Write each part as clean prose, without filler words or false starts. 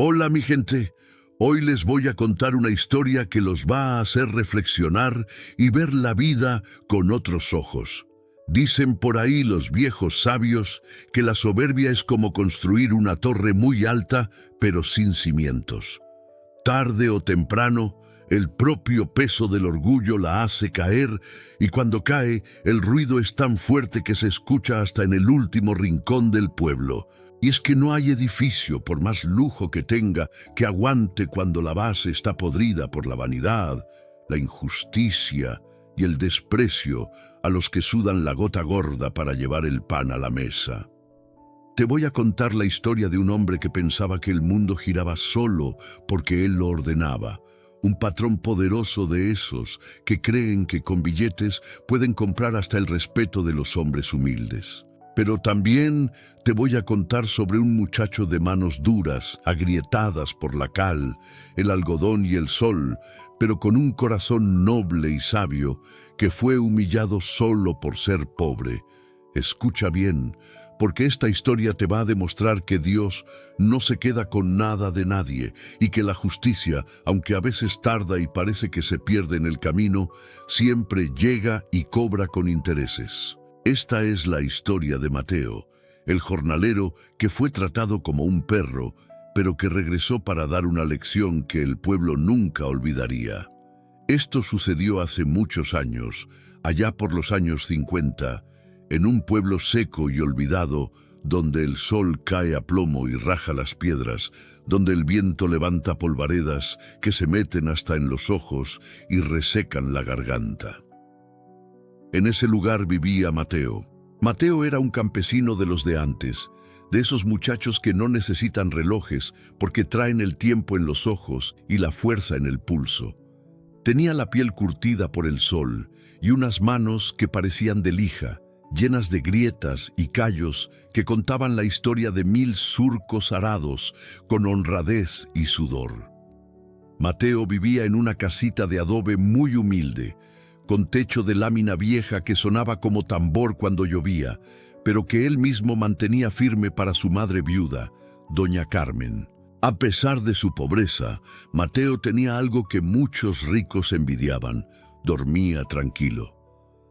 Hola mi gente, hoy les voy a contar una historia que los va a hacer reflexionar y ver la vida con otros ojos. Dicen por ahí los viejos sabios que la soberbia es como construir una torre muy alta pero sin cimientos. Tarde o temprano, el propio peso del orgullo la hace caer y cuando cae, el ruido es tan fuerte que se escucha hasta en el último rincón del pueblo. Y es que no hay edificio, por más lujo que tenga, que aguante cuando la base está podrida por la vanidad, la injusticia y el desprecio a los que sudan la gota gorda para llevar el pan a la mesa. Te voy a contar la historia de un hombre que pensaba que el mundo giraba solo porque él lo ordenaba. Un patrón poderoso de esos que creen que con billetes pueden comprar hasta el respeto de los hombres humildes. Pero también te voy a contar sobre un muchacho de manos duras, agrietadas por la cal, el algodón y el sol, pero con un corazón noble y sabio, que fue humillado solo por ser pobre. Escucha bien, porque esta historia te va a demostrar que Dios no se queda con nada de nadie y que la justicia, aunque a veces tarda y parece que se pierde en el camino, siempre llega y cobra con intereses. Esta es la historia de Mateo, el jornalero que fue tratado como un perro, pero que regresó para dar una lección que el pueblo nunca olvidaría. Esto sucedió hace muchos años, allá por los años 50, en un pueblo seco y olvidado, donde el sol cae a plomo y raja las piedras, donde el viento levanta polvaredas que se meten hasta en los ojos y resecan la garganta. En ese lugar vivía Mateo. Mateo era un campesino de los de antes, de esos muchachos que no necesitan relojes porque traen el tiempo en los ojos y la fuerza en el pulso. Tenía la piel curtida por el sol y unas manos que parecían de lija, llenas de grietas y callos que contaban la historia de 1000 surcos arados con honradez y sudor. Mateo vivía en una casita de adobe muy humilde, con techo de lámina vieja que sonaba como tambor cuando llovía, pero que él mismo mantenía firme para su madre viuda, doña Carmen. A pesar de su pobreza, Mateo tenía algo que muchos ricos envidiaban: dormía tranquilo.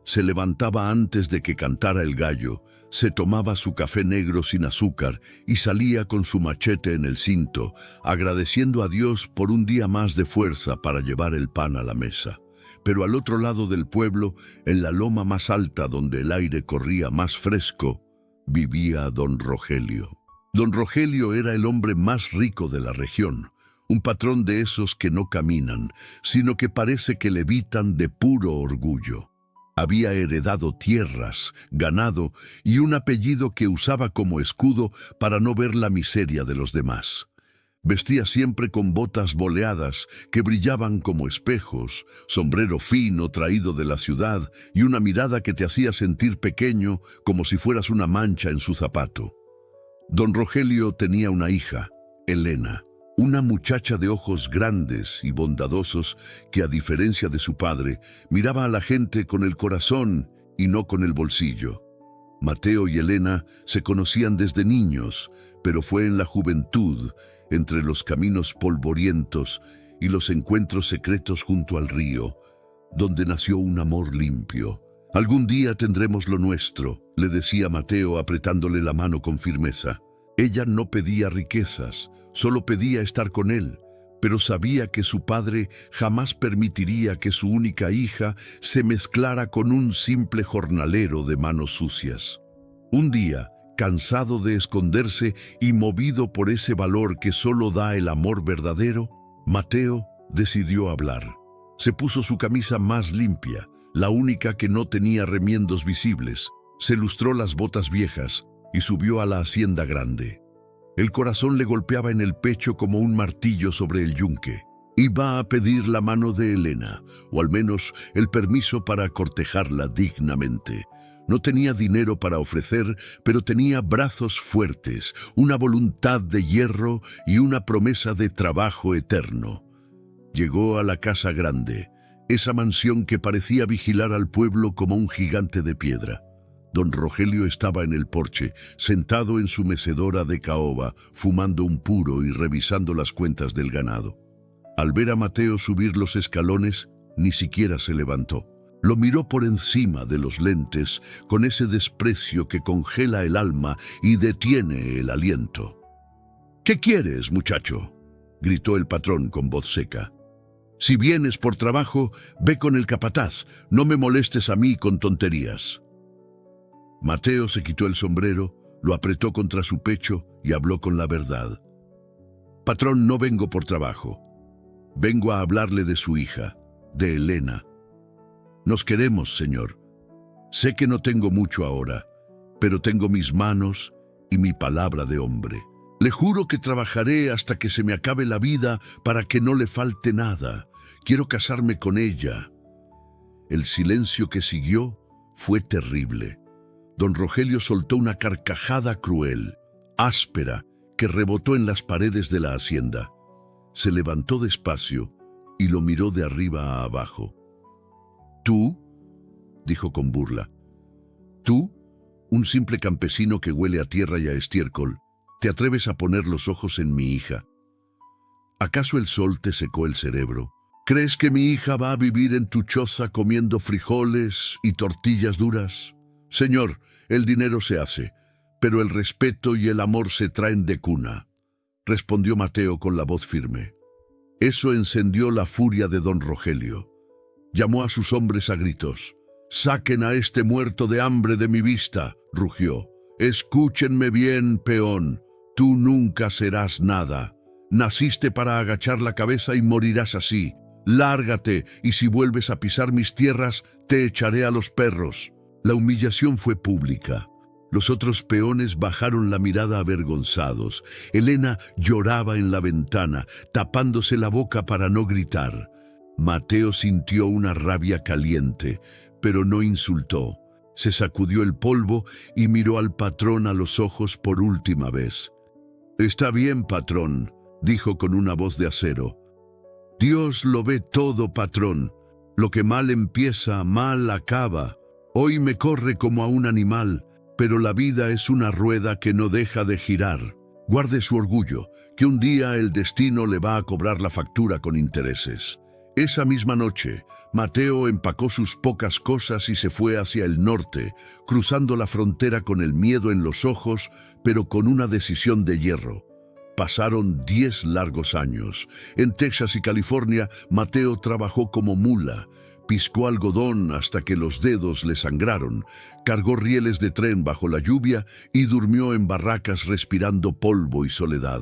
Se levantaba antes de que cantara el gallo, se tomaba su café negro sin azúcar y salía con su machete en el cinto, agradeciendo a Dios por un día más de fuerza para llevar el pan a la mesa. Pero al otro lado del pueblo, en la loma más alta donde el aire corría más fresco, vivía don Rogelio. Don Rogelio era el hombre más rico de la región, un patrón de esos que no caminan, sino que parece que levitan de puro orgullo. Había heredado tierras, ganado y un apellido que usaba como escudo para no ver la miseria de los demás. Vestía siempre con botas boleadas que brillaban como espejos, sombrero fino traído de la ciudad y una mirada que te hacía sentir pequeño como si fueras una mancha en su zapato. Don Rogelio tenía una hija, Elena, una muchacha de ojos grandes y bondadosos que, a diferencia de su padre, miraba a la gente con el corazón y no con el bolsillo. Mateo y Elena se conocían desde niños, pero fue en la juventud, entre los caminos polvorientos y los encuentros secretos junto al río, donde nació un amor limpio. «Algún día tendremos lo nuestro», le decía Mateo apretándole la mano con firmeza. Ella no pedía riquezas, solo pedía estar con él, pero sabía que su padre jamás permitiría que su única hija se mezclara con un simple jornalero de manos sucias. Un día, cansado de esconderse y movido por ese valor que solo da el amor verdadero, Mateo decidió hablar. Se puso su camisa más limpia, la única que no tenía remiendos visibles, se lustró las botas viejas y subió a la hacienda grande. El corazón le golpeaba en el pecho como un martillo sobre el yunque. Iba a pedir la mano de Elena, o al menos el permiso para cortejarla dignamente. No tenía dinero para ofrecer, pero tenía brazos fuertes, una voluntad de hierro y una promesa de trabajo eterno. Llegó a la casa grande, esa mansión que parecía vigilar al pueblo como un gigante de piedra. Don Rogelio estaba en el porche, sentado en su mecedora de caoba, fumando un puro y revisando las cuentas del ganado. Al ver a Mateo subir los escalones, ni siquiera se levantó. Lo miró por encima de los lentes, con ese desprecio que congela el alma y detiene el aliento. «¿Qué quieres, muchacho?», gritó el patrón con voz seca. «Si vienes por trabajo, ve con el capataz, no me molestes a mí con tonterías». Mateo se quitó el sombrero, lo apretó contra su pecho y habló con la verdad. «Patrón, no vengo por trabajo. Vengo a hablarle de su hija, de Elena. Nos queremos, señor. Sé que no tengo mucho ahora, pero tengo mis manos y mi palabra de hombre. Le juro que trabajaré hasta que se me acabe la vida para que no le falte nada. Quiero casarme con ella». El silencio que siguió fue terrible. Don Rogelio soltó una carcajada cruel, áspera, que rebotó en las paredes de la hacienda. Se levantó despacio y lo miró de arriba a abajo. «¿Tú?», dijo con burla. «¿Tú, un simple campesino que huele a tierra y a estiércol, te atreves a poner los ojos en mi hija? ¿Acaso el sol te secó el cerebro? ¿Crees que mi hija va a vivir en tu choza comiendo frijoles y tortillas duras? Señor, el dinero se hace, pero el respeto y el amor se traen de cuna», respondió Mateo con la voz firme. Eso encendió la furia de don Rogelio. Llamó a sus hombres a gritos. «Saquen a este muerto de hambre de mi vista», rugió. «Escúchenme bien, peón. Tú nunca serás nada. Naciste para agachar la cabeza y morirás así. Lárgate, y si vuelves a pisar mis tierras, te echaré a los perros». La humillación fue pública. Los otros peones bajaron la mirada avergonzados. Elena lloraba en la ventana, tapándose la boca para no gritar. Mateo sintió una rabia caliente, pero no insultó. Se sacudió el polvo y miró al patrón a los ojos por última vez. «Está bien, patrón», dijo con una voz de acero. «Dios lo ve todo, patrón. Lo que mal empieza, mal acaba. Hoy me corre como a un animal, pero la vida es una rueda que no deja de girar. Guarde su orgullo, que un día el destino le va a cobrar la factura con intereses». Esa misma noche, Mateo empacó sus pocas cosas y se fue hacia el norte, cruzando la frontera con el miedo en los ojos, pero con una decisión de hierro. Pasaron 10 largos años. En Texas y California, Mateo trabajó como mula. Piscó algodón hasta que los dedos le sangraron, cargó rieles de tren bajo la lluvia y durmió en barracas respirando polvo y soledad.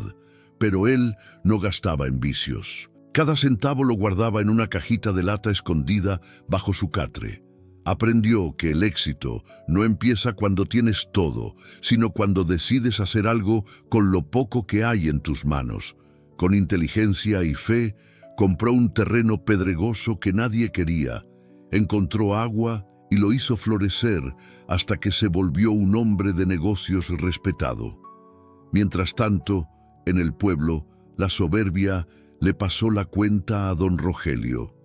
Pero él no gastaba en vicios. Cada centavo lo guardaba en una cajita de lata escondida bajo su catre. Aprendió que el éxito no empieza cuando tienes todo, sino cuando decides hacer algo con lo poco que hay en tus manos. Con inteligencia y fe, compró un terreno pedregoso que nadie quería, encontró agua y lo hizo florecer hasta que se volvió un hombre de negocios respetado. Mientras tanto, en el pueblo, la soberbia le pasó la cuenta a don Rogelio.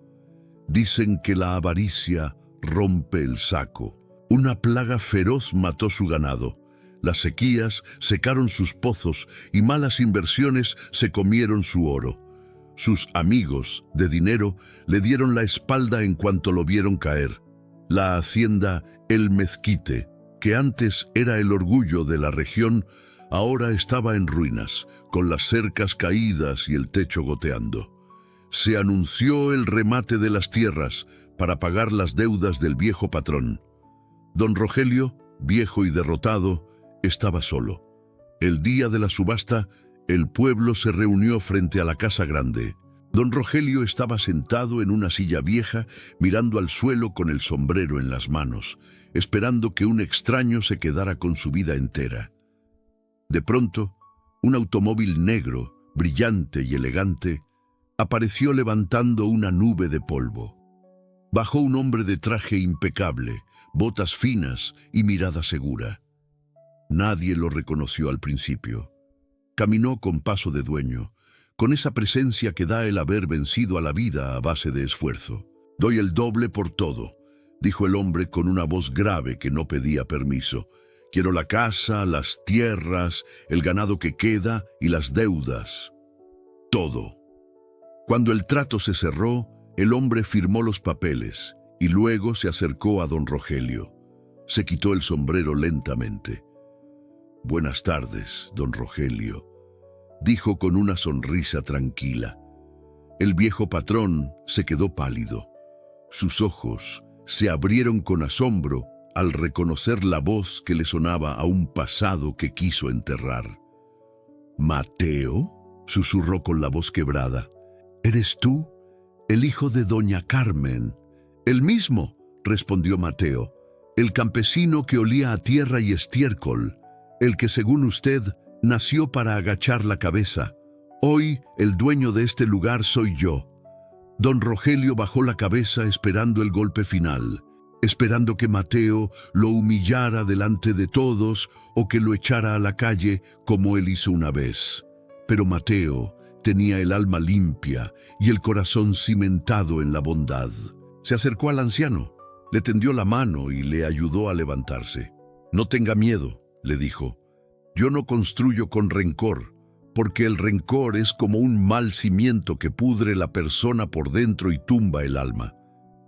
Dicen que la avaricia rompe el saco. Una plaga feroz mató su ganado. Las sequías secaron sus pozos y malas inversiones se comieron su oro. Sus amigos de dinero le dieron la espalda en cuanto lo vieron caer. La hacienda El Mezquite, que antes era el orgullo de la región, ahora estaba en ruinas, con las cercas caídas y el techo goteando. Se anunció el remate de las tierras para pagar las deudas del viejo patrón. Don Rogelio, viejo y derrotado, estaba solo. El día de la subasta, el pueblo se reunió frente a la casa grande. Don Rogelio estaba sentado en una silla vieja, mirando al suelo con el sombrero en las manos, esperando que un extraño se quedara con su vida entera. De pronto, un automóvil negro, brillante y elegante, apareció levantando una nube de polvo. Bajó un hombre de traje impecable, botas finas y mirada segura. Nadie lo reconoció al principio. Caminó con paso de dueño, con esa presencia que da el haber vencido a la vida a base de esfuerzo. «Doy el doble por todo. dijo el hombre con una voz grave que no pedía permiso. Quiero la casa, las tierras, el ganado que queda y las deudas. Todo. Cuando el trato se cerró, el hombre firmó los papeles y luego se acercó a don Rogelio. Se quitó el sombrero lentamente. «Buenas tardes, don Rogelio», dijo con una sonrisa tranquila. El viejo patrón se quedó pálido. Sus ojos se abrieron con asombro al reconocer la voz que le sonaba a un pasado que quiso enterrar. «¿Mateo?», susurró con la voz quebrada. «¿Eres tú, el hijo de doña Carmen?» «El mismo», respondió Mateo, «el campesino que olía a tierra y estiércol, el que, según usted, nació para agachar la cabeza. Hoy, el dueño de este lugar soy yo». Don Rogelio bajó la cabeza esperando el golpe final, esperando que Mateo lo humillara delante de todos o que lo echara a la calle como él hizo una vez. Pero Mateo tenía el alma limpia y el corazón cimentado en la bondad. Se acercó al anciano, le tendió la mano y le ayudó a levantarse. «No tenga miedo», le dijo. «Yo no construyo con rencor, porque el rencor es como un mal cimiento que pudre la persona por dentro y tumba el alma.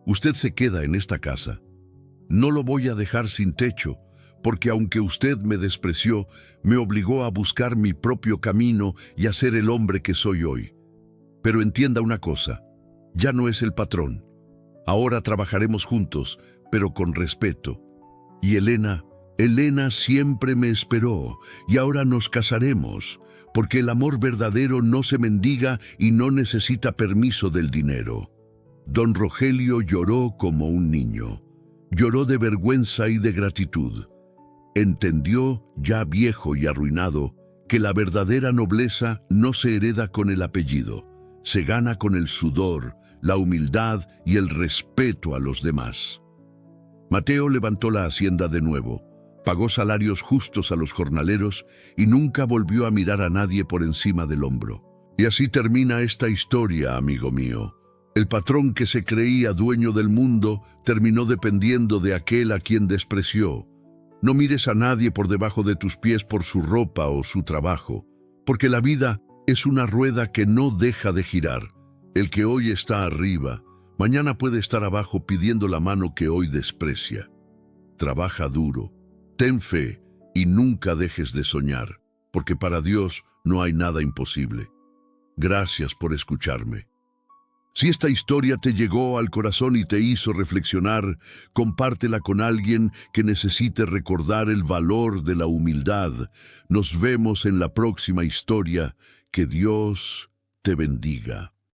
Usted se queda en esta casa. No lo voy a dejar sin techo, porque aunque usted me despreció, me obligó a buscar mi propio camino y a ser el hombre que soy hoy. Pero entienda una cosa, ya no es el patrón. Ahora trabajaremos juntos, pero con respeto. Y Elena siempre me esperó, y ahora nos casaremos, porque el amor verdadero no se mendiga y no necesita permiso del dinero». Don Rogelio lloró como un niño. Lloró de vergüenza y de gratitud. Entendió, ya viejo y arruinado, que la verdadera nobleza no se hereda con el apellido, se gana con el sudor, la humildad y el respeto a los demás. Mateo levantó la hacienda de nuevo, pagó salarios justos a los jornaleros y nunca volvió a mirar a nadie por encima del hombro. Y así termina esta historia, amigo mío. El patrón que se creía dueño del mundo terminó dependiendo de aquel a quien despreció. No mires a nadie por debajo de tus pies por su ropa o su trabajo, porque la vida es una rueda que no deja de girar. El que hoy está arriba, mañana puede estar abajo pidiendo la mano que hoy desprecia. Trabaja duro, ten fe y nunca dejes de soñar, porque para Dios no hay nada imposible. Gracias por escucharme. Si esta historia te llegó al corazón y te hizo reflexionar, compártela con alguien que necesite recordar el valor de la humildad. Nos vemos en la próxima historia. Que Dios te bendiga.